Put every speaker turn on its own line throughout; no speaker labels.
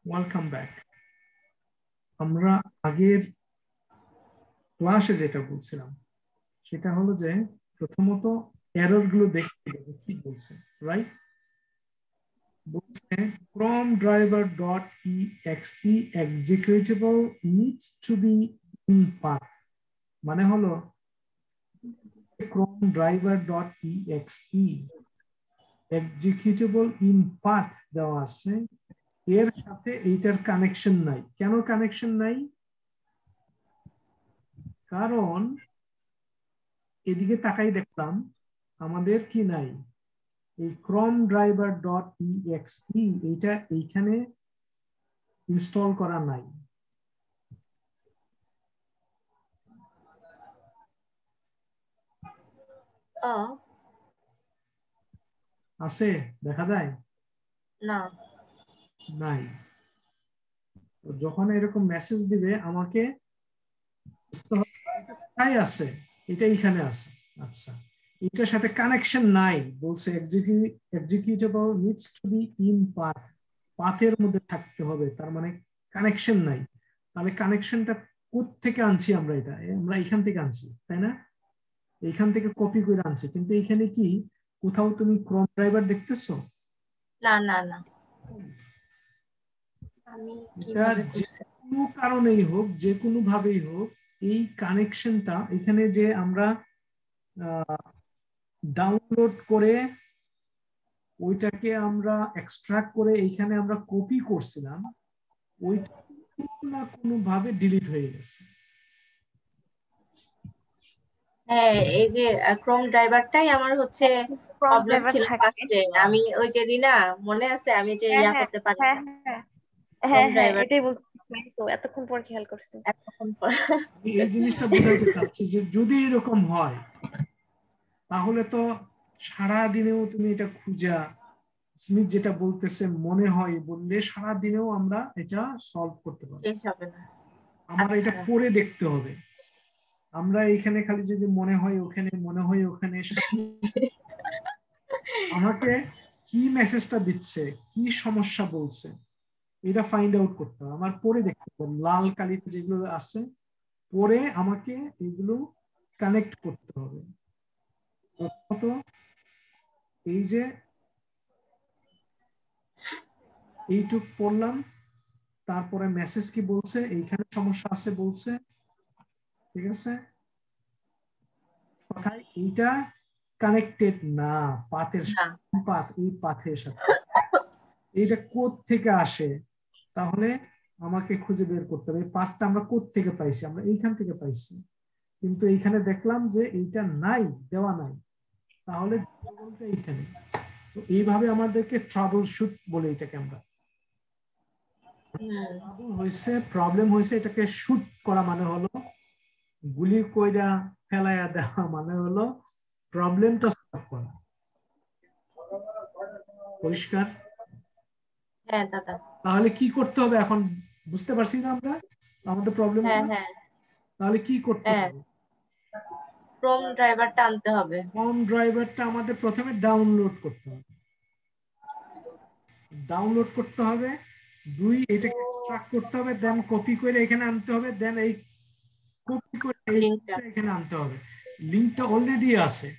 Welcome back. আমরা আগের ক্লাসে যেটা বলছিলাম সেটা হলো যে প্রথমত এরর গুলো দেখতে হবে কি বলছে, রাইট? বলছে from driver.exe executable needs to be in path, মানে হলো from driver.exe executable in path দেওয়া আছে, এর সাথে এইটার কানেকশন নাই। কেন কানেকশন নাই? কারণ এদিকে তাকাই দেখলাম আমাদের কি নাই, এই ক্রম ড্রাইভার ডট ইএক্সই এইটা এইখানে ইনস্টল করা নাই। আছে? দেখা যায়
না,
নাই। যখন এরকম মেসেজ দিবে আমাকে তাই আছে, এটা এখানে আছে। আচ্ছা, এটার সাথে কানেকশন নাই, বলছে executable needs to be in path, পাথের মধ্যে থাকতে হবে, তার মানে কানেকশন নাই। তাহলে কানেকশনটা কোত্থেকে আনছি আমরা? এটা আমরা এখান থেকে আনছি, তাই না? এইখান থেকে কপি করে আনছি, কিন্তু এখানে কি কোথাও তুমি ক্রম ড্রাইভার দেখতেছো?
না, না, না। আমি
এটা
কিভাবে
যে
করছি?
কোনো কারণেই হোক, যে কোনো ভাবেই হোক, এই কানেকশনটা এখানে যে আমরা ডাউনলোড করে ওইটাকে আমরা এক্সট্রাক্ট করে এইখানে আমরা কপি করছিলাম, ওইটা কোনো না কোনো ভাবে ডিলিট হয়ে গেছে।
হ্যাঁ, এই যে ক্রোম ড্রাইভারটাই আমার হচ্ছে
ক্রম
প্রবলেম
ড্রাইভার
ছিল
থাকে।
ফার্স্টে। আমি ওই যে রিনা, মনে আছে আমি যে
হ্যাঁ
ইয়া
হ্যাঁ
করতে পারি
হ্যাঁ
না
হ্যাঁ
ক্রোম
হ্যাঁ হ্যাঁ
ড্রাইভার
এটাই বলছি তো, এতক্ষণ পর খেয়াল করছি।
এতক্ষণ পর।
আমি এই জিনিসটা বোঝাইতে চাচ্ছি যে যদি এরকম হয় তাহলে তো সারা দিনেও তুমি এটা খুঁজা, স্মিথ যেটা বলতেছে মনে হয় বললে সারা দিনেও আমরা এটা সলভ করতে পারবো।
শেষ হবে না।
আমার এটা
আচ্ছা,
পড়ে দেখতে হবে। আমরা এখানে খালি যদি মনে হয় ওখানে, মনে হয় ওখানে, আমাকে কি মেসেজটা দিচ্ছে, কি সমস্যা বলছে, এটা ফাইন্ড আউট করতে হবে। আমার পড়ে দেখতে হবে, লাল কালিতে যেগুলো আছে পড়ে আমাকে এগুলো কানেক্ট করতে হবে। প্রথমত এই যে এইটুক পড়লাম, তারপরে মেসেজ কি বলছে, এইখানে সমস্যা আছে বলছে, ঠিক আছে? কথায় এইটা কানেক্টেড না পাথের
না।
সাথে, পাথ এই পাথের সাথে, এইটা কোথ থেকে আসে? তাহলে আমাকে খুঁজে বের করতে হবে পাথটা আমরা কোথ থেকে পাইছি। আমরা এইখান থেকে পাইছি, কিন্তু এইখানে দেখলাম যে এইটা নাই, দেওয়া নাই। তাহলে বলতে এইখানে তো এইভাবে আমাদেরকে ট্রাবল শুট বলে এটাকে আমরা। ট্রাবল হয়েছে, প্রবলেম হয়েছে, এটাকে শুট করা মানে হলো গুলি কইরা ফেলাইয়া দেওয়া, মানে হলো প্রবলেমটা সলভ করা। পরিষ্কার?
হ্যাঁ দাদা।
তাহলে কি করতে হবে এখন বুঝতে পারছি না আমরা আমাদের প্রবলেমটা?
হ্যাঁ হ্যাঁ
তাহলে কি করতে
হ্যাঁ,
হবে?
ক্রোম ড্রাইভারটা আনতে হবে।
ক্রম ড্রাইভারটা আমাদের প্রথমে ডাউনলোড করতে হবে। ডাউনলোড করতে হবে, দুই এটাকে এক্সট্রাক্ট করতে হবে, দেন কপি করে এখানে আনতে হবে, দেন এই কপি করে
লিংকটা।
এখানে আনতে হবে। লিংকটা অলরেডি আছে।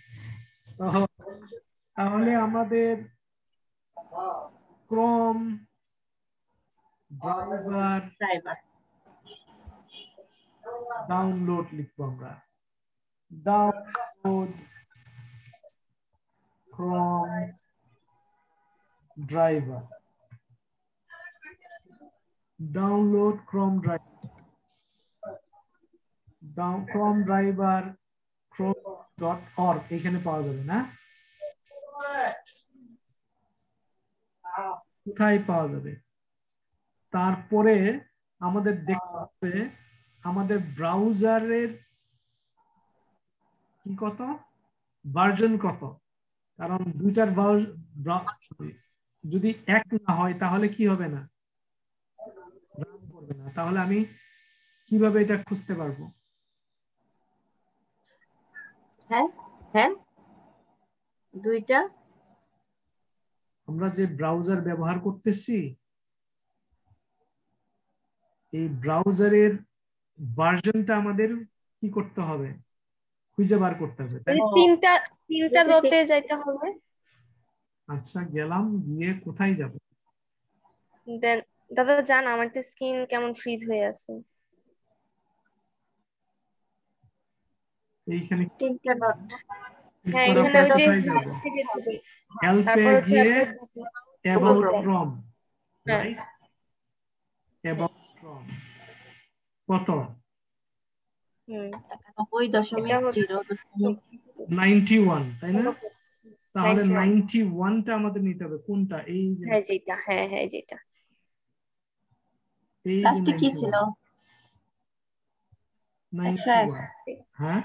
তাহলে আমাদের ক্রম ড্রাইভার
ড্রাইভার।
ডাউনলোড লিখবো আমরা, ডাউনলোড ক্রম ড্রাইভার, ডাউনলোড ক্রম ড্রাইভার, ক্রম ড্রাইভার chrome.org এখানে পাওয়া যাবে না? কোথায় পাওয়া যাবে? তারপরে আমাদের দেখতে হবে আমাদের ব্রাউজারের কি কত, ভার্সন কত। কারণ দুইটার যদি এক না হয় তাহলে কি হবে না, রান করবে না। তাহলে আমি কিভাবে এটা খুঁজতে পারবো?
হ্যাঁ হ্যাঁ, দুইটা।
আমরা যে ব্রাউজার ব্যবহার করতেছি এই ব্রাউজারের ভার্সনটা আমাদের কি করতে হবে, খুঁজে বার করতে হবে, তাই না?
তিনটা ডটে যাইতে হবে।
আচ্ছা গেলাম, গিয়ে কোথায় যাব?
দেন দাদা জান আমার তো স্কিন কেমন ফ্রিজ হয়ে আছে।
এইখানে
তিনটা ডট।
হ্যাঁ
করার
এখানে
পর
ওই যে
কোথায় যাব? হেল্পে
তারপর হচ্ছে
গিয়ে
আপনার
অ্যাবাউট
Chrome।
ফ্রম,
হ্যাঁ
রাইট? অ্যাবাউট ফ্রম কত? 91, তাই না? তাহলে 91টা আমাদের নিতে হবে কোনটা? এই যে
হ্যাঁ যেটা, হ্যাঁ যেটা।
এই যে
লাস্টে কি
91,
ছিল?
91, হ্যাঁ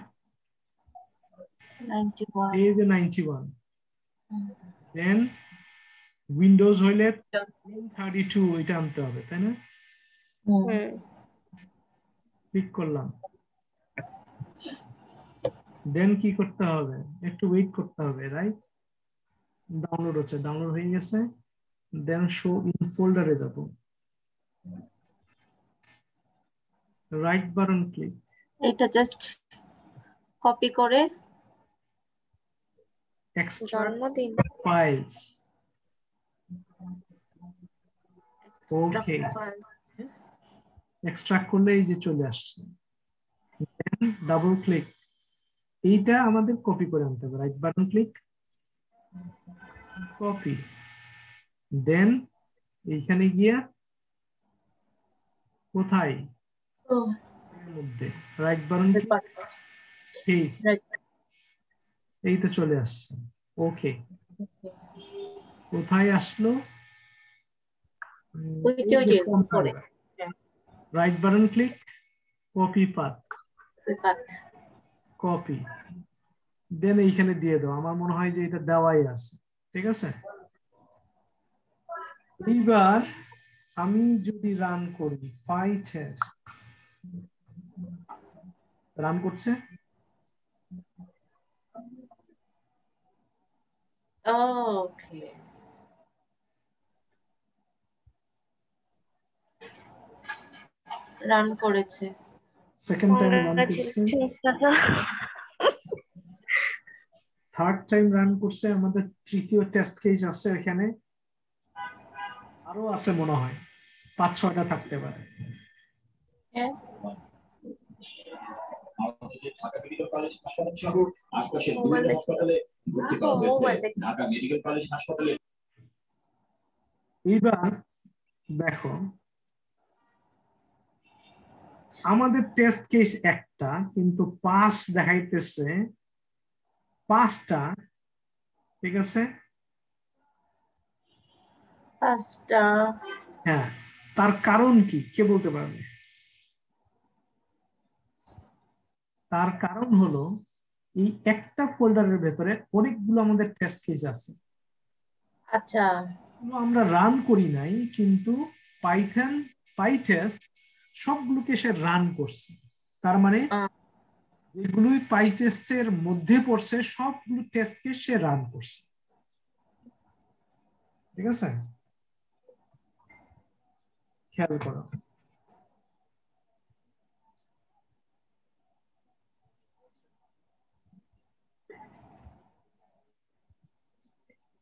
91।
এই যে 91, দেন উইন্ডোজ হইলে 32 এটা আনতে হবে, তাই না? ক্লিক করলাম, দেন কি করতে হবে? একটু ওয়েট করতে হবে, রাইট? ডাউনলোড হচ্ছে, ডাউনলোড হয়ে গেছে, দেন শো ইন ফোল্ডারে যাব, রাইট বাটন ক্লিক,
এটা জাস্ট কপি করে
এক্সট্রাক্ট
জন্মদিন
ফাইলস, ওকে, এক্সট্রাক্ট করলে এই যে চলে আসছে, ডাবল ক্লিক, এইটা আমাদের কপি করে আনতে হবে, right button click, copy, then এইখানে গিয়া কোথায় এর মধ্যে রাইট বাটন ক্লিক, পেস্ট, এই তো চলে আসছে, ওকে। কোথায় আসলো? Right button click, copy path, copy, then এইখানে দিয়ে দাও, আমার মনে হয় যে এটা দেওয়াই আছে, ঠিক আছে? এইবার আমি যদি রান করি PyTest, রান করছে,
ওকে রান করেছে।
সেকেন্ড টাইম রান করছে, থার্ড টাইম রান করছে, আমাদের তৃতীয় টেস্ট কেস আছে এখানে, আরো আছে মনে হয় 5-6টা থাকতে পারে।
হ্যাঁ
ঢাকা মেডিকেল কলেজ হাসপাতাল সহ আশপাশের বিভিন্ন হাসপাতালে ভর্তি করা হয়েছে। ঢাকা মেডিকেল কলেজ হাসপাতালে
এইবার দেখো আমাদের টেস্ট কেস একটা, কিন্তু পাস দেখাইতেছে 5টা, ঠিক আছে?
পাঁচটা।
হ্যাঁ, তার কারণ কি কে বলতে পারবে? তার কারণ হলো এই একটা ফোল্ডারের ভেতরে অনেকগুলো আমাদের টেস্ট কেস আছে,
আচ্ছা
আমরা রান করি নাই, কিন্তু পাইথন PyTest সবগুলোকে সে রান করছে, তার মানে যেগুলোই PyTest-এর মধ্যে পড়ছে সবগুলো টেস্টকে সে রান করছে, ঠিক আছে? খেয়াল করো,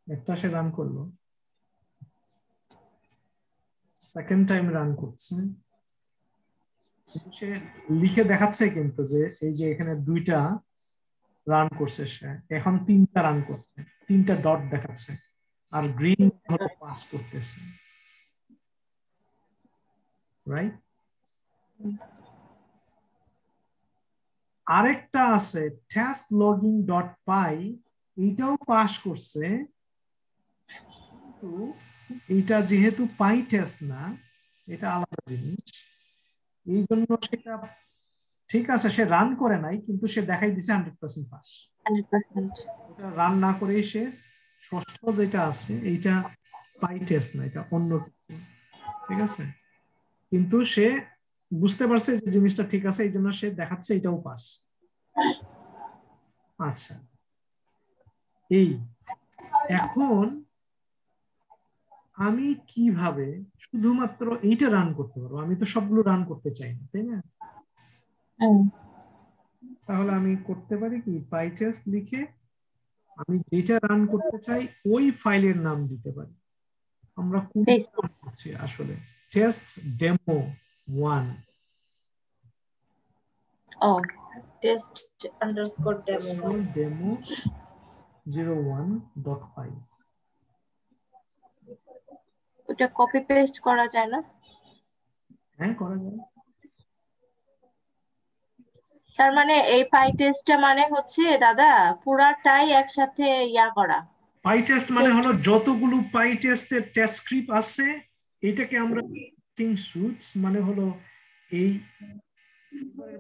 একটা সে রান করলো, সেকেন্ড টাইম রান করছে, সে লিখে দেখাচ্ছে কিন্তু যে এই যে এখানে 2টা রান করছে, সে এখন 3টা রান করছে, 3টা ডট দেখাচ্ছে, আর গ্রিন হলো পাস করতেছে, রাইট? আরেকটা আছে test logging.py, এইটাও পাস করছে, কিন্তু এটা যেহেতু PyTest না, এটা আলাদা জিনিস, এই জন্য সেটা ঠিক আছে, সে রান করে নাই, কিন্তু সে দেখাই দিছে 100% পাস।
100%।
এটা রান না করেই সে ষষ্ঠ যেটা আছে এইটা PyTest না, এটা অন্য কিছু, ঠিক আছে? কিন্তু সে বুঝতে পারছে যে জিনিসটা ঠিক আছে, এই জন্য সে দেখাচ্ছে এটাও পাস। আচ্ছা, এই এখন আমি কিভাবে শুধুমাত্র এইটা রান করতে পারবো? আমি তো সবগুলো রান করতে চাই না, তাই না? তাহলে আমি করতে পারি কি, পাইটেস্ট লিখে আমি যেটা রান করতে চাই ওই ফাইলের নাম দিতে পারি। আমরা কোন করছি আসলে? Test demo 1।
Test underscore
demo 01.5।
ওটা কপি পেস্ট করা যায় না?
হ্যাঁ, করা যায়।
তার মানে এই পাইটেস্টটা মানে হচ্ছে দাদা পুরাটাই একসাথে করা।
পাইটেস্ট মানে হলো যতগুলো পাইটেস্টের টেস্ট স্ক্রিপ্ট আছে এটাকে আমরা টেস্টিং সুটস মানে হলো এই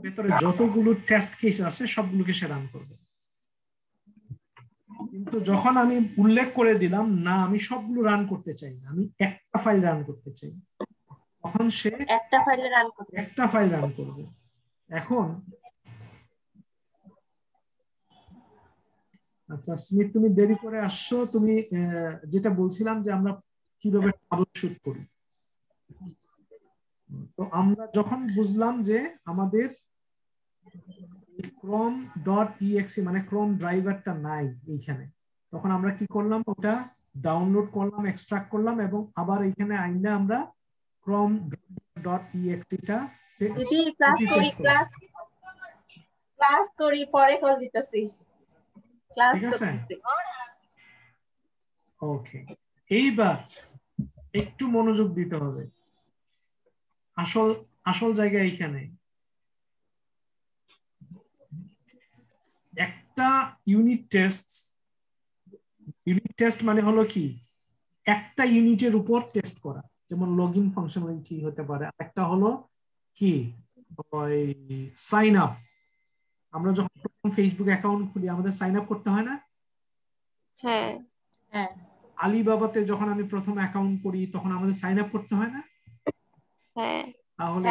ভেতরে যতগুলো টেস্ট কেস আছে সবগুলোকে সে রান করবে। কিন্তু যখন আমি উল্লেখ করে দিলাম না আমি সবগুলো রান করতে চাই না, আমি একটা ফাইল রান করতে চাই, তখন সে একটা ফাইল রান করবে। এখন আচ্ছা স্মিথ, তুমি দেরি করে আসছো। তুমি যেটা বলছিলাম যে আমরা কিভাবে ট্রাবলশুট করি। তো আমরা যখন বুঝলাম যে আমাদের chrome.exe মানে ক্রোম ড্রাইভারটা নাই এইখানে, তখন আমরা কি করলাম, ওটা ডাউনলোড করলাম, এক্সট্রাক্ট করলাম এবং আবার এইখানে আইনা আমরা chrome.exe টা
ক্লাস করি পরে কল দিতেছি।
ঠিক আছে, ওকে। এইবার একটু মনোযোগ দিতে হবে, আসল জায়গা এইখানে। একটা ইউনিট টেস্ট মানে হলো কি, একটা ইউনিটের উপর টেস্ট করা, যেমন লগইন ফাংশনালিটি হতে পারে। একটা হলো কি, ওই সাইন আপ। আমরা যখন ফেসবুক অ্যাকাউন্ট খুলি আমাদের সাইন আপ করতে হয় না?
হ্যাঁ
হ্যাঁ।
আলিবাবাতে যখন আমি প্রথম অ্যাকাউন্ট করি তখন আমাদের সাইন আপ করতে হয় না?
হ্যাঁ।
তাহলে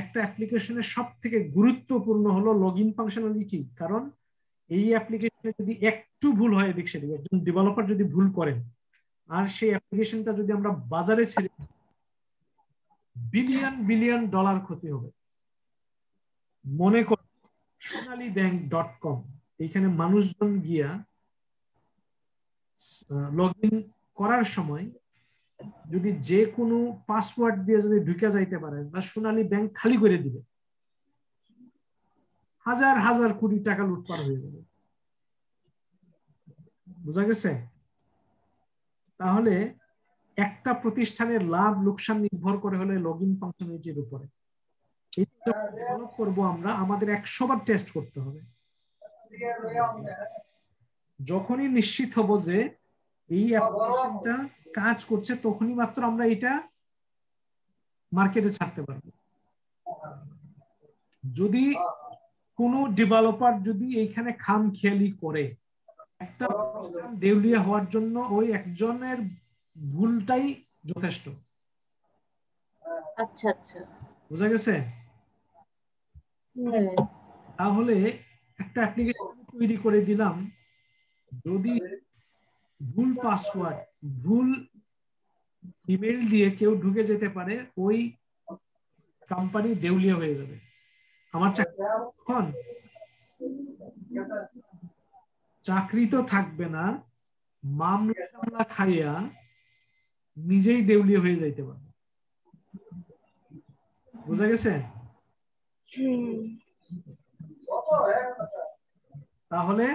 একটা অ্যাপ্লিকেশনের সব থেকে গুরুত্বপূর্ণ হলো লগইন ফাংশনালিটি। কারণ এই অ্যাপ্লিকেশনে যদি একটু ভুল হয়, এদিক সেদিক একজন ডেভেলপার যদি ভুল করেন আর সেই অ্যাপ্লিকেশনটা যদি আমরা বাজারে ছেড়ে বিলিয়ন বিলিয়ন ডলার ক্ষতি হবে। মনে কর sonalibank.com, এইখানে মানুষজন গিয়া লগইন করার সময় যদি যে কোনো পাসওয়ার্ড দিয়ে যদি ঢুকে যাইতে পারে বা সোনালী ব্যাংক খালি করে দিবে, হাজার হাজার কোটি টাকা লুটপাট হয়ে যাবে। বোঝা গেছে? তাহলে একটা প্রতিষ্ঠানের লাভ লোকসান নির্ভর করে হলে লগইন ফাংশনালিটির উপরে। এটা ডেভেলপ করবো আমরা, আমাদের 100 বার টেস্ট করতে হবে। যখনই নিশ্চিত হব যে এই অ্যাপ্লিকেশনটা কাজ করছে তখনই মাত্র আমরা এটা মার্কেটে ছাড়তে পারবো। যদি কোনো ডেভেলপার যদি এইখানে খামখেয়ালি করে, একটা দেউলিয়া হওয়ার জন্য ওই একজনের ভুলটাই যথেষ্ট।
আচ্ছা আচ্ছা,
বোঝা গেছে? তাহলে একটা অ্যাপ্লিকেশন তৈরি করে দিলাম, যদি ভুল পাসওয়ার্ড ভুল ইমেল দিয়ে কেউ ঢুকে যেতে পারে, ওই কোম্পানি দেউলিয়া হয়ে যাবে। আমার চাকরি তো থাকবে না, মামলা খাইয়া নিজেই দেউলিয়া হয়ে যাইতে পারে। বোঝা গেছে? তাহলে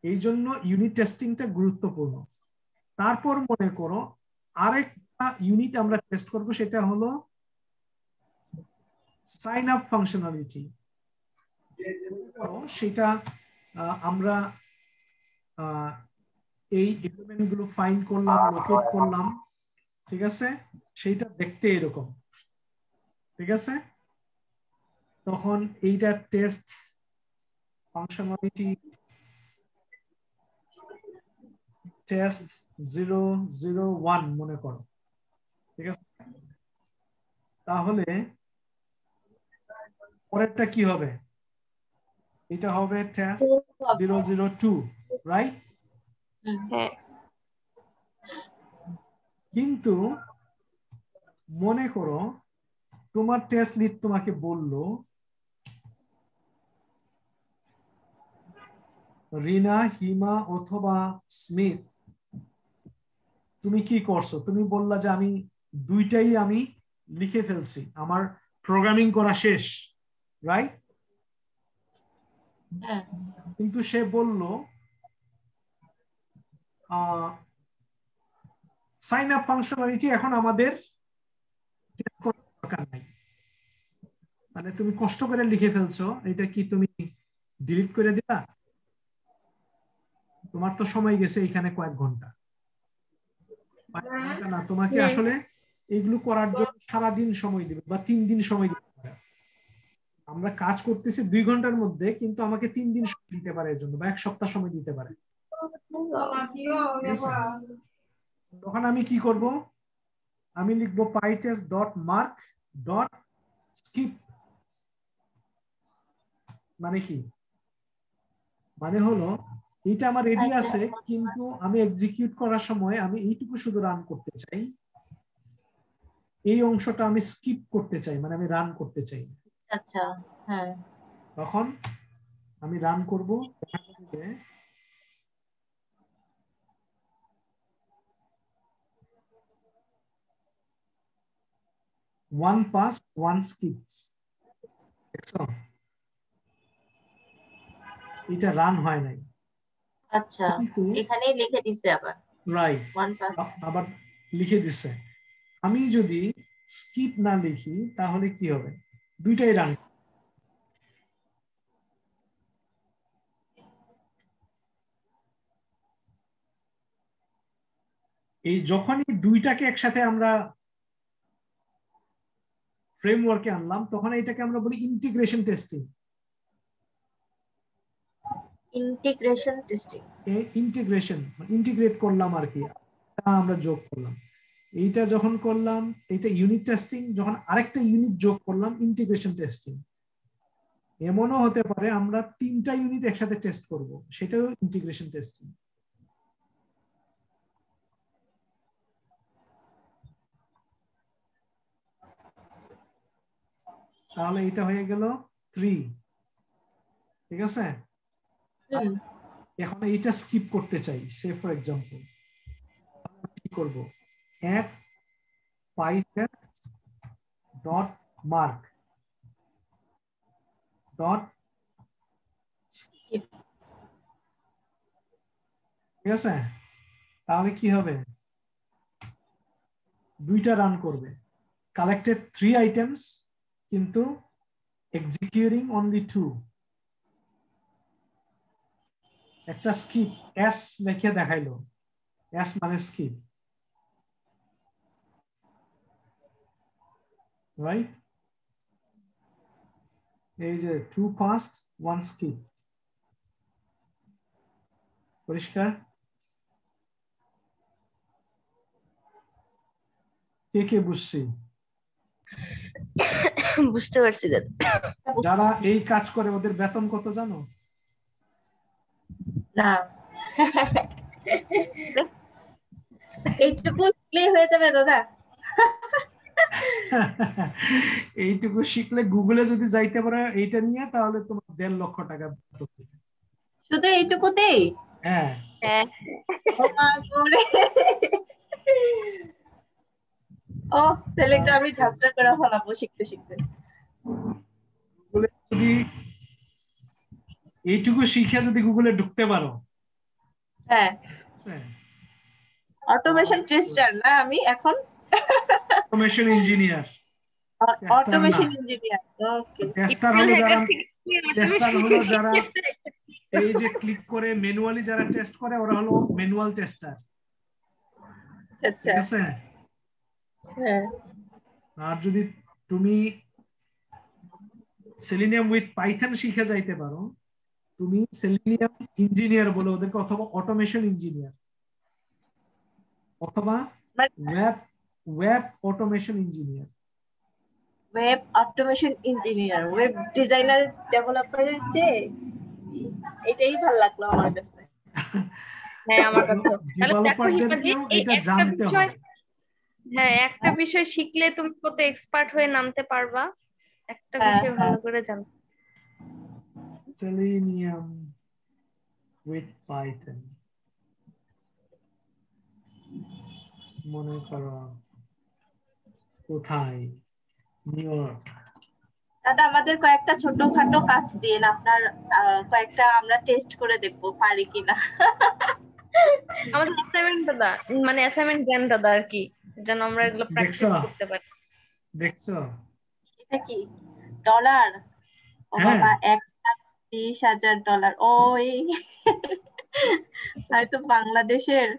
এই জন্য ইউনিট টেস্টিংটা গুরুত্বপূর্ণ। তারপর মনে করো আরেকটা ইউনিট আমরা টেস্ট করব, সেটা হলো সাইন আপ ফাংশনালিটি। সেটা আমরা এই এলিমেন্ট গুলো ফাইন্ড করলাম, লোকেট করলাম, ঠিক আছে? সেইটা দেখতে এরকম, ঠিক আছে? তখন এইটা টেস্ট ফাংশনালিটি টেস্ট 001 মনে করো, ঠিক আছে? তাহলে পরেরটা কি হবে? এটা হবে টেস্ট 002, রাইট? কিন্তু মনে করো তোমার টেস্ট লিড তোমাকে বললো রিনা, হিমা অথবা স্মিথ তুমি কি করছো, তুমি বললা যে আমি দুইটাই আমি লিখে ফেলছি, আমার প্রোগ্রামিং করা শেষ, রাইট? কিন্তু সে বলল সাইন আপ ফাংশনালিটি এখন আমাদের দরকার নাই, মানে তুমি কষ্ট করে লিখে ফেলছো, এটা কি তুমি ডিলিট করে দিলা? তোমার তো সময় গেছে এখানে কয়েক ঘন্টা না, তোমাকে আসলে এগুলো করার জন্য সারাদিন সময় দিবে বা 3 দিন সময় দিতে হবে। আমরা কাজ করতেছি 2 ঘন্টার মধ্যে, কিন্তু আমাকে 3 দিন সময় দিতে পারে এর জন্য, বা 1 সপ্তাহ সময় দিতে পারে। তখন আমি কি করব, আমি লিখবো pytest.mark.skip। মানে কি, মানে হলো এটা আমার রেডি আছে, কিন্তু আমি এক্সিকিউট করার সময় আমি এইটুকু শুধু রান করতে চাই, এই অংশটা আমি স্কিপ করতে চাই, মানে আমি রান করতে চাই।
আচ্ছা, হ্যাঁ।
তখন আমি রান করব, যে one pass one skips, দেখছো এটা রান হয় নাই।
আচ্ছা, এখানেই লিখে দিছে আবার,
রাইট,
ওয়ান পাস
আবার লিখে দিছে। আমি যদি স্কিপ না লিখি তাহলে কি হবে, দুইটাই রান। এই যখনই দুইটাকে একসাথে আমরা ফ্রেমওয়ার্কে আনলাম, তখন এটাকে আমরা বলি integration testing.
Integration testing,
integration integrate করলাম আর কি, আমরা যোগ করলাম। এইটা যখন করলাম এটা ইউনিট টেস্টিং, যখন আরেকটা ইউনিট যোগ করলাম ইন্টিগ্রেশন টেস্টিং। এমনও হতে পারে আমরা 3টা ইউনিট একসাথে টেস্ট করব, সেটাও ইন্টিগ্রেশন টেস্টিং। তাহলে এটা হয়ে গেল 3, ঠিক আছে? এখন এইটা স্কিপ করতে চাই, সে ফর এক্সাম্পল কি করব, add pytest.mark skip, ঠিক আছে? তাহলে কি হবে, দুইটা রান করবে, কালেক্টেড 3 আইটেমস কিন্তু এক্সিকিউটিং অনলি 2। একটা স্কিপ এস লিখে দেখাইলো, এস মানে স্কিপ, রাইট? এই যে 2 ফাস্ট 1 স্কিপ, পরিষ্কার? কে কে বুঝছি?
বুঝতে পারছি।
যারা এই কাজ করে ওদের বেতন কত জানো?
না, এইটুকু ক্লিয়ার হয়ে যাবে দাদা।
এইটুকু শিখলে গুগলে যদি যাইতে পারে এইটা নিয়ে, তাহলে তোমার 1.5 লক্ষ টাকা
শুধু এইটুকুতেই?
হ্যাঁ।
ও তাহলে এটা আমি ঝাঁঝরা করে ফেলাবো শিখতে শিখতে।
যদি এইটুকু শিখে যদি গুগলে ঢুকতে পারো,
হ্যাঁ, অটোমেশন টেস্টার না আমি এখন,
অটোমেশন ইঞ্জিনিয়ার।
অটোমেশন ইঞ্জিনিয়ার, ওকে।
টেস্টার হলো যারা এই যে ক্লিক করে ম্যানুয়ালি যারা টেস্ট করে, ওরা হলো ম্যানুয়াল টেস্টার।
আচ্ছা,
ঠিক আছে?
হ্যাঁ।
আর যদি তুমি সেলিনিয়াম উইথ পাইথন শিখে যাইতে পারো, তুমি সেলিনিয়াম ইঞ্জিনিয়ার বলো ওদেরকে, অথবা অটোমেশন ইঞ্জিনিয়ার, অথবা web automation engineer.
Web automation engineer, web designer, ডেভেলপারের চেয়ে এটাই ভালো লাগলো আমার কাছে।
হ্যাঁ আমার কাছেও। তাহলে দেখো হিমাজি,
ডেভেলপারদেরকেও
এই
এটা
একটা
জানতে
বিষয়,
হবে।
হ্যাঁ একটা বিষয় শিখলে তুমি কত এক্সপার্ট হয়ে নামতে পারবা, একটা
হ্যাঁ
বিষয়
হ্যাঁ
ভালো করে জানতে।
Selenium with Python মনে করো কোথায়, নিউ ইয়র্ক।
দাদা আমাদের কয়েকটা ছোটখাটো কাজ দিন আপনার, কয়েকটা আমরা টেস্ট করে দেখবো পারি কিনা।
আমাদের অ্যাসাইনমেন্ট দাদা, মানে অ্যাসাইনমেন্ট দেন দাদা আর কি, যেন আমরা এগুলো
দেখছো
প্র্যাকটিস করতে পারি।
দেখছো?
এটা কি ডলার? ও
হ্যাঁ
বাবা, $1,20,000। ওই হয়তো বাংলাদেশের।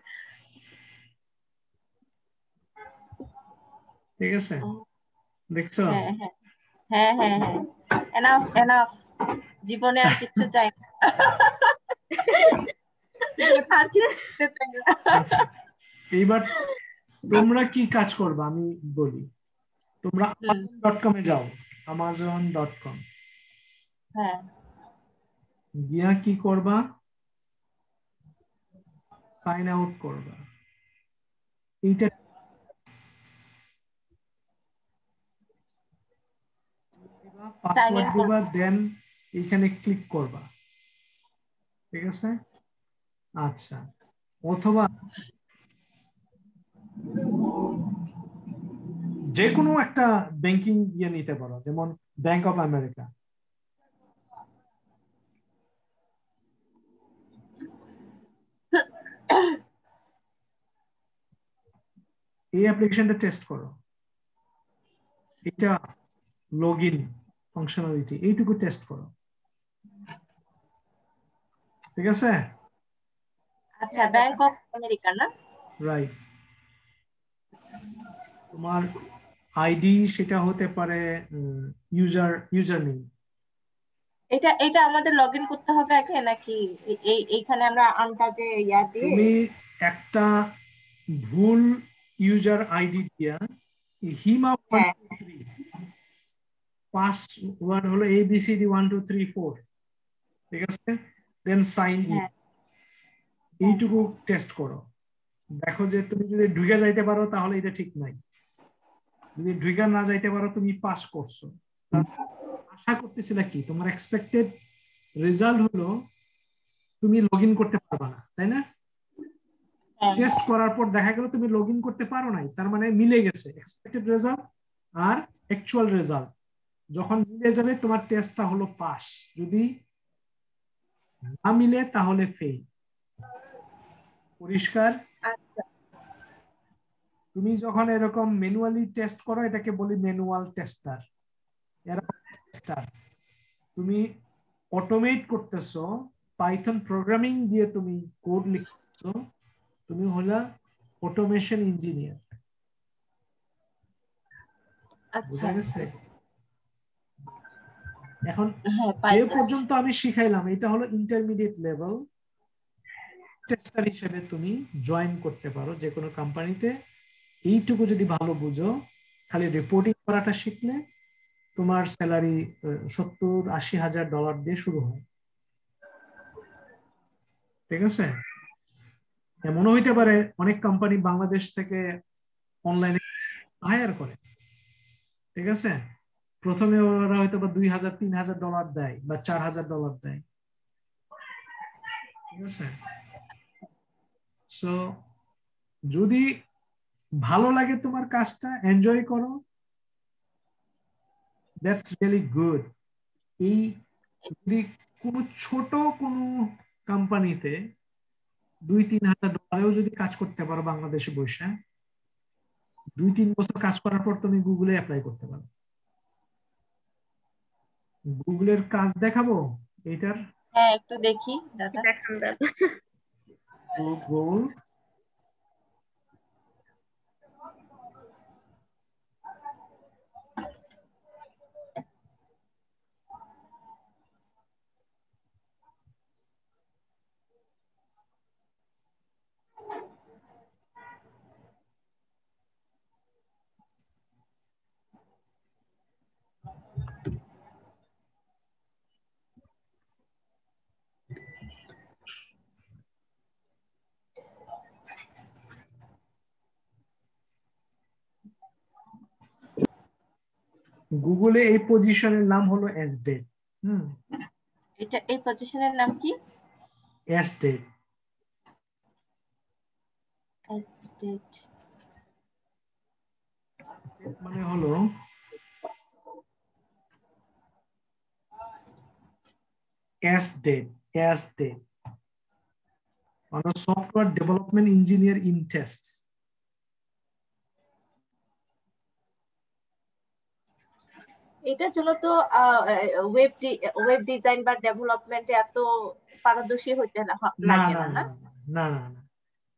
ঠিক আছে, দেখছো?
হ্যাঁ হ্যাঁ হ্যাঁ হ্যাঁ হ্যাঁ, এনাফ এনাফ, জীবনে আর কিচ্ছু চাই না, আর কিছু চাই না।
আচ্ছা, এইবার তোমরা কি কাজ করবে আমি বলি। তোমরা amazon.com-এ যাও, amazon.com
হ্যাঁ
গিয়া কি করবা, সাইন আউট করবা। এইটা পাসওয়ার্ড দিবা, দেন এখানে ক্লিক করবা। ঠিক আছে? আচ্ছা, অথবা যে কোনো একটা ব্যাংকিং ইয়ে নিতে পারো, যেমন ব্যাংক অফ আমেরিকা। এই অ্যাপ্লিকেশনটা টেস্ট করো, এটা লগ ইন ফাংশনালিটি এইটুকু টেস্ট করো। ঠিক আছে?
আচ্ছা, ব্যাংক অফ আমেরিকা না?
রাইট। তোমার আইডি সেটা হতে পারে ইউজার নেম।
এটা এটা আমাদের লগ ইন করতে হবে আগে নাকি এইখানে আমরা আনটাজে ইয়া দিয়ে?
তুমি একটা ভুল ইউজার আইডি দিয়া হিমা
হ্যাঁ
পাসওয়ার্ড হলো ABCD 1 2 3 4, ঠিক আছে, দেন সাইন ইন,
হ্যাঁ
এইটুকু টেস্ট করো। দেখো যে তুমি যদি ঢুকে যাইতে পারো তাহলে এটা ঠিক নাই, যদি ঢুকে না যাইতে পারো তুমি পাস করছো। আশা করতেছিলা কি, তোমার এক্সপেক্টেড রেজাল্ট হলো তুমি লগ ইন করতে পারবা না, তাই না?
হ্যাঁ
টেস্ট করার পর দেখা গেল তুমি লগ ইন করতে পারো নাই, তার মানে মিলে গেছে এক্সপেক্টেড রেজাল্ট আর অ্যাকচুয়াল রেজাল্ট। যখন মিলে যাবে তোমার টেস্টটা হলো পাস, যদি না মিলে তাহলে ফেল। পরিষ্কার?
আচ্ছা
তুমি যখন এরকম ম্যানুয়ালি টেস্ট করো এটাকে বলি ম্যানুয়াল টেস্টার। টেস্টার তুমি অটোমেট করতেছো, পাইথন প্রোগ্রামিং দিয়ে তুমি কোড লিখতেছো, তুমি হলা অটোমেশন ইঞ্জিনিয়ার।
আচ্ছা।
বুঝা গেছে? এখন
হ্যাঁ
যে
পাইতেছি।
পর্যন্ত আমি শিখাইলাম এটা হলো ইন্টারমিডিয়েট লেভেল। টেস্টার হিসেবে তুমি জয়েন করতে পারো যে কোনো কোম্পানিতে। এইটুকু যদি ভালো বুঝো, খালি রিপোর্টিং করাটা শিখলে তোমার স্যালারি $70-80 হাজার দিয়ে শুরু হয়। ঠিক আছে? এমনও হইতে পারে অনেক কোম্পানি বাংলাদেশ থেকে অনলাইনে হায়ার করে। ঠিক আছে? প্রথমে ওরা হয়তো বা $2,000-3,000 দেয় বা $4,000 দেয়। ঠিক আছে? সো যদি ভালো লাগে তোমার কাজটা, এনজয় করো, দ্যাটস রিয়েলি গুড। এই যদি কোনো ছোট কোনো কোম্পানিতে $2-3 হাজার যদি কাজ করতে পারো বাংলাদেশে বসে, 2-3 বছর কাজ করার পর তুমি গুগলে অ্যাপ্লাই করতে পারো। গুগলের কাজ দেখাবো এটার।
হ্যাঁ একটু দেখি দাদা।
দেখান দাদা।
গুগল গুগলে এই পজিশনের নাম হলো এসডেট।
এটা এই পজিশনের নাম কি?
এসডেট।
এসডেট
মানে হলো এসডেট, এসডেট মানে software development engineer in test.
এটার জন্য তো ওয়েব ডিজাইন বা ডেভেলপমেন্টে এত পারদর্শী হইতে লাগে না না?
না না না,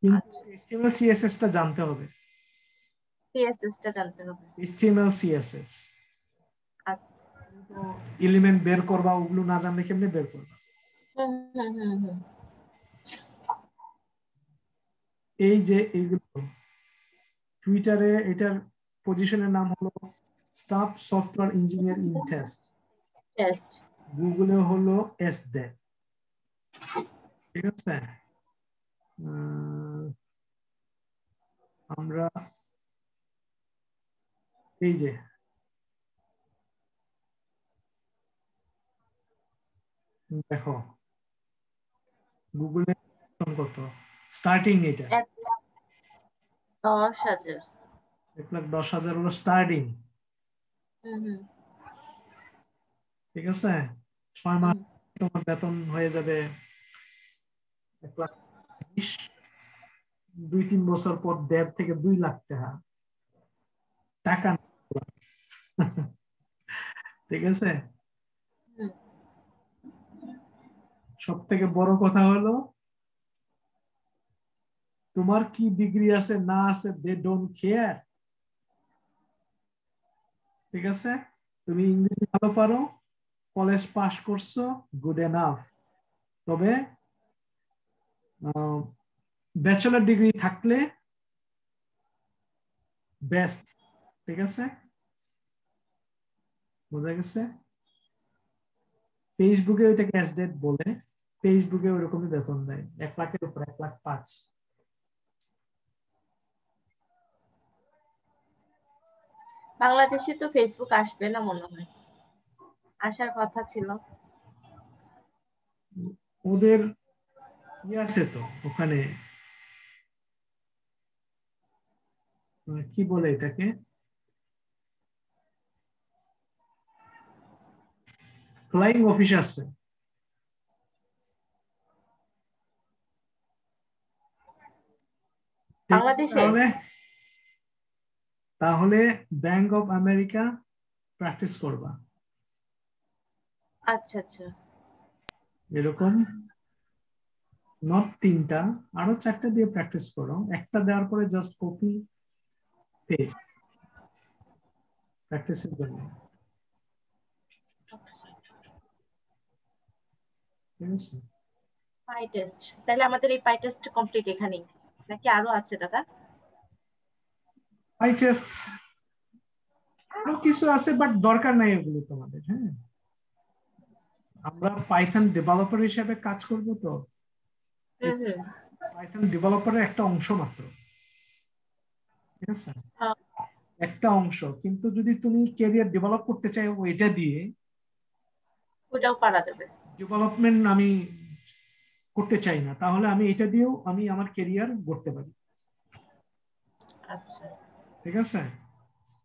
কিন্তু HTML CSS টা জানতে হবে।
সিএসএস টা জানতে হবে।
HTML CSS এলিমেন্ট বের করবা, ওগুলো না জানলে কেমনে বের করবা? এই যে এইগুলো টুইটারে এটার পজিশনের নাম হলো staff software engineer in test, গুগলে হলো এসডেট। ঠিক আছে, আমরা এই যে দেখো গুগলে কত স্টার্টিং, এটা
1,10,000
1,10,000 হলো স্টার্টিং। ঠিক আছে, 6 মাস তোমার বেতন হয়ে যাবে 1,20,000, 2-3 বছর পর 1.5 থেকে 2 লাখ টাকা। ঠিক আছে, সব থেকে বড় কথা হলো তোমার কি ডিগ্রি আছে না আছে, দে ডোন্ট কেয়ার। ঠিক আছে, তুমি ইংরেজি ভালো পারো, কলেজ পাস করছো, গুড এনাফ। তবে ব্যাচেলর ডিগ্রি থাকলে বেস্ট। ঠিক আছে, বোঝা গেছে? ফেসবুকে ওইটাকে এসডেট বলে, ফেসবুকে ওইরকমই বেতন দেয়, 1 লাখের উপর, 1,05,000।
বাংলাদেশে তো ফেসবুক আসবে না মনে হয়, আসার কথা ছিল।
ওদের আছে তো ওখানে, কি বলে এটাকে, ফ্লাইং অফিস আছে।
বাংলাদেশে
তাহলে ব্যাংক অফ আমেরিকা প্র্যাকটিস করবা।
আচ্ছা আচ্ছা,
এরকম নট 3টা, আরো 4টা দিয়ে প্র্যাকটিস করো। একটা দেওয়ার পরে জাস্ট কপি পেস্ট প্র্যাকটিসের জন্য। ঠিক আছে,
পাই টেস্ট, তাহলে আমাদের এই পাই টেস্ট কমপ্লিট এখানেই নাকি আরো আছে দাদা?
পাই টেস্ট আরো কিছু আছে, বাট দরকার নাই এগুলো তোমাদের। হ্যাঁ, আমরা পাইথন ডেভেলপার হিসেবে কাজ করব, তো পাইথন ডেভেলপারের একটা অংশ মাত্র। ঠিক আছে, একটা অংশ, কিন্তু যদি তুমি ক্যারিয়ার ডেভেলপ করতে চাও ওইটা দিয়ে,
ওটাও পারা যাবে।
ডেভেলপমেন্ট আমি করতে চাই না, তাহলে আমি এটা দিয়েও আমি আমার ক্যারিয়ার গড়তে পারি।
আচ্ছা,
ঠিক আছে,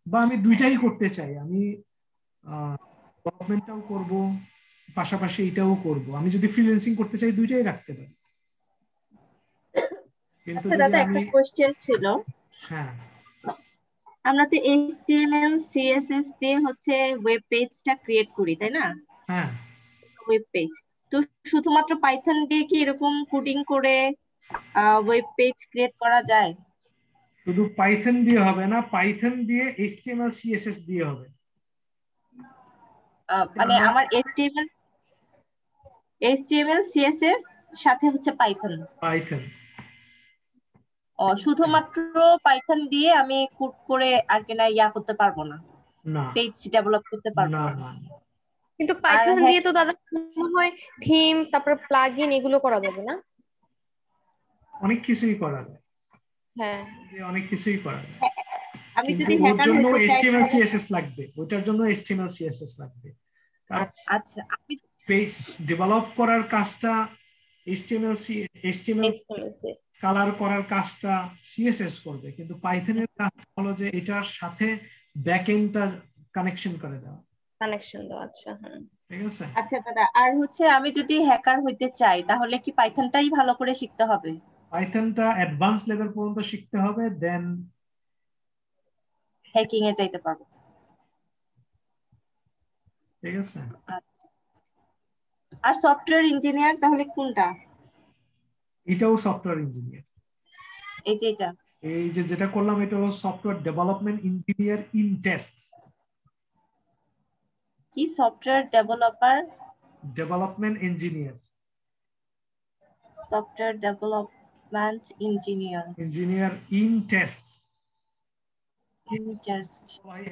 বা আমি দুইটাই করতে চাই, আমি ডেভেলপমেন্টটাও করব, পাশাপাশি এটাও করব। আমি যদি ফ্রিল্যান্সিং করতে চাই দুইটাই রাখতে পারি। কিন্তু যদি
দাদা
আমি
একটা কোশ্চেন ছিল,
হ্যাঁ,
আমরা তো HTML CSS দিয়ে হচ্ছে ওয়েব পেজটা ক্রিয়েট করি তাই না?
হ্যাঁ,
ওয়েব পেজ তো শুধুমাত্র পাইথন দিয়ে কি এরকম কোডিং করে ওয়েব পেজ ক্রিয়েট করা যায়?
শুধু পাইথন দিয়ে হবে না, পাইথন দিয়ে HTML CSS দিয়ে হবে।
মানে আমার HTML CSS সাথে হচ্ছে পাইথন। শুধুমাত্র পাইথন দিয়ে আমি কোড করে আর কিনা করতে পারবো না, পেজ ডেভেলপ করতে পারবো না।
কিন্তু পাইথন দিয়ে তো দাদা মনে হয় থিম, তারপরে প্লাগইন এগুলো করা যাবে না?
অনেক কিছুই করা যায়।
হ্যাঁ,
অনেক কিছুই করা যায়।
আমি
কিন্তু
যদি
ওর
হ্যাকার
জন্য
হতে চাই
HTML CSS লাগবে, ওটার জন্য HTML CSS লাগবে।
আচ্ছা আমি
পেজ ডেভেলপ করার কাজটা HTML কালার করার কাজটা CSS করবে, কিন্তু পাইথনের কাজটা হলো যে এটার সাথে ব্যাকএন্ডটা কানেকশন করে দেওয়া।
আচ্ছা হ্যাঁ
ঠিক আছে।
আচ্ছা দাদা, আর হচ্ছে আমি যদি হ্যাকার হইতে চাই তাহলে কি পাইথনটাই ভালো করে শিখতে হবে?
পাইথনটা অ্যাডভান্স লেভেল পর্যন্ত শিখতে হবে, দেন
হ্যাকিং এ যাইতে পারবো।
ঠিক আছে।
আচ্ছা, আর সফটওয়্যার ইঞ্জিনিয়ার তাহলে কোনটা?
এটাও সফটওয়্যার ইঞ্জিনিয়ার।
এই যে এটা,
এই যে যেটা করলাম এটা হলো software development engineer in test.
কি software
development engineer.
Software development engineer
in test.
Just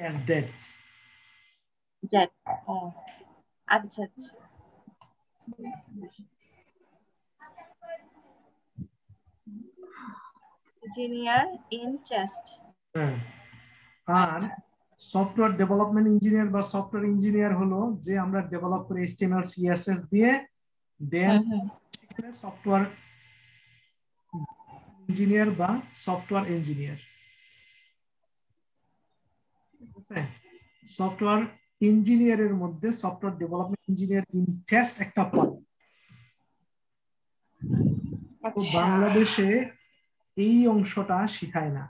as dead.
জেট। ও আচ্ছা আচ্ছা। Engineer in test.
হ্যাঁ, আর সফটওয়্যার ডেভেলপমেন্ট ইঞ্জিনিয়ার বা সফটওয়্যার ইঞ্জিনিয়ার হলো যে আমরা ডেভেলপ করি HTML CSS দিয়ে, দেন সফটওয়্যার ইঞ্জিনিয়ার বা সফটওয়্যার ইঞ্জিনিয়ার। সফটওয়্যার ইঞ্জিনিয়ারের মধ্যে software development engineer in test একটা পদ। তো বাংলাদেশে এই অংশটা শিখায় না।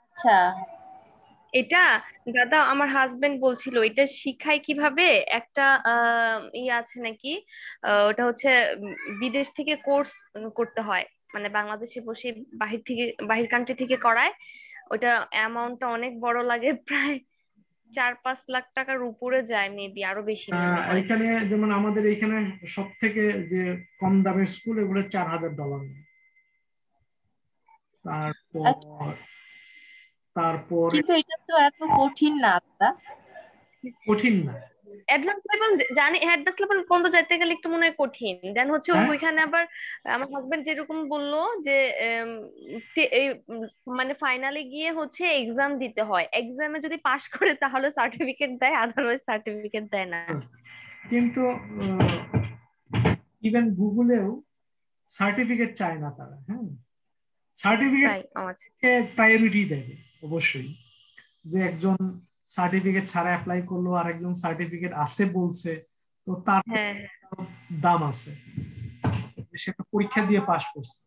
আচ্ছা,
এটা দাদা আমার হাজবেন্ড বলছিল এটা শিখায় কিভাবে, একটা আছে নাকি, ওটা হচ্ছে বিদেশ থেকে কোর্স করতে হয়, মানে বাংলাদেশে বসে বাহির কান্ট্রি থেকে করায়। ওটা অ্যামাউন্টটা অনেক বড় লাগে, প্রায় 4-5 লাখ টাকার উপরে যায়, মেবি আরো বেশি মনে হয়।
এখানে যেমন আমাদের এখানে সব থেকে যে কম দামের স্কুল এগুলো $4000 নেয়। তারপর
কিন্তু এটা তো এত কঠিন না দাদা।
কঠিন না,
অ্যাডভান্স লেভেল জানি, অ্যাডভান্স লেভেল পর্যন্ত যেতে গেলে একটু মনে হয় কঠিন। দেন হচ্ছে ওইখানে আবার আমার হাজবেন্ড যেরকম বললো যে মানে ফাইনালে গিয়ে হচ্ছে এক্সাম দিতে হয়, এক্সামে যদি পাশ করে তাহলে সার্টিফিকেট দেয়, আদারওয়াইজ সার্টিফিকেট দেয় না।
কিন্তু ইভেন গুগলেও সার্টিফিকেট চায় না তারা। হ্যাঁ, সার্টিফিকেটকে প্রায়োরিটি দেবে অবশ্যই, যে একজন সার্টিফিকেট ছাড়া অ্যাপ্লাই করলো আর একজন সার্টিফিকেট আছে বলছে, তো তার দাম আছে, সে একটা পরীক্ষা দিয়ে পাশ করছে।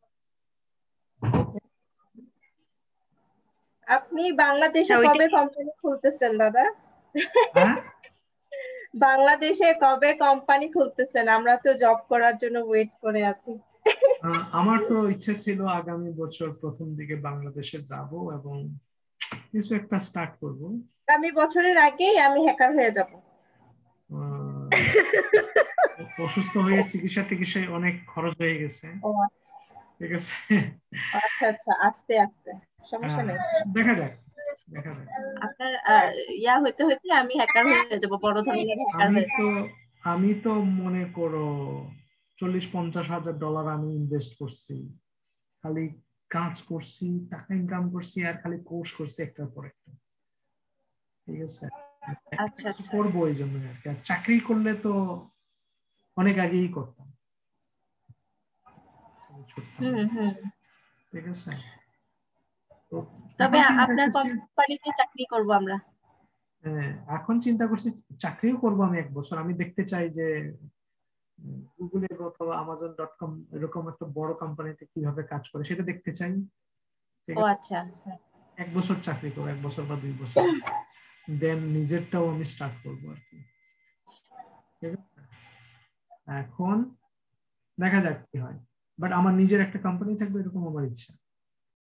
আপনি বাংলাদেশে কবে কোম্পানি খুলতেছেন দাদা? বাংলাদেশে কবে কোম্পানি খুলতেছেন? আমরা তো জব করার জন্য ওয়েট করে আছি।
আমার তো ইচ্ছা ছিল আগামী বছর প্রথম দিকে বাংলাদেশে যাব এবং কিছু একটা স্টার্ট করব।
আগামী বছরের আগেই আমি হ্যাকার হয়ে যাব।
অসুস্থ হয়ে চিকিৎসায় অনেক খরচ হয়ে গেছে। ঠিক আছে,
আচ্ছা আচ্ছা, আস্তে আস্তে, সমস্যা নেই,
দেখা যাক।
আপনার ইয়া হইতে হইতে আমি হ্যাকার হয়ে যাব, বড় ধরনের হ্যাকার হয়ে যাব।
আমি তো মনে করো $40-50 আমি ইনভেস্ট করছি, খালি কাজ করছি, টাকা ইনকাম করছি, আর খালি কোর্স করছি একটার পর একটা। ঠিক আছে,
আচ্ছা
করবো এই জন্য আর কি। চাকরি করলে তো অনেক আগেই করতাম। ঠিক আছে,
তবে আপনার কোম্পানিতে চাকরি করব আমরা।
হ্যাঁ, এখন চিন্তা করছি চাকরিও করবো আমি 1 বছর। আমি দেখতে চাই যে গুগলের অথবা Amazon.com এরকম একটা বড় কোম্পানিতে কিভাবে কাজ করে সেটা দেখতে চাই।
ও আচ্ছা,
1 বছর চাকরি করবো, 1 বছর বা 2 বছর, দেন নিজেরটাও আমি স্টার্ট করবো আর কি। ঠিক আছে, এখন দেখা যাক কি হয়, বাট আমার নিজের একটা কোম্পানি থাকবে এরকম আমার ইচ্ছা।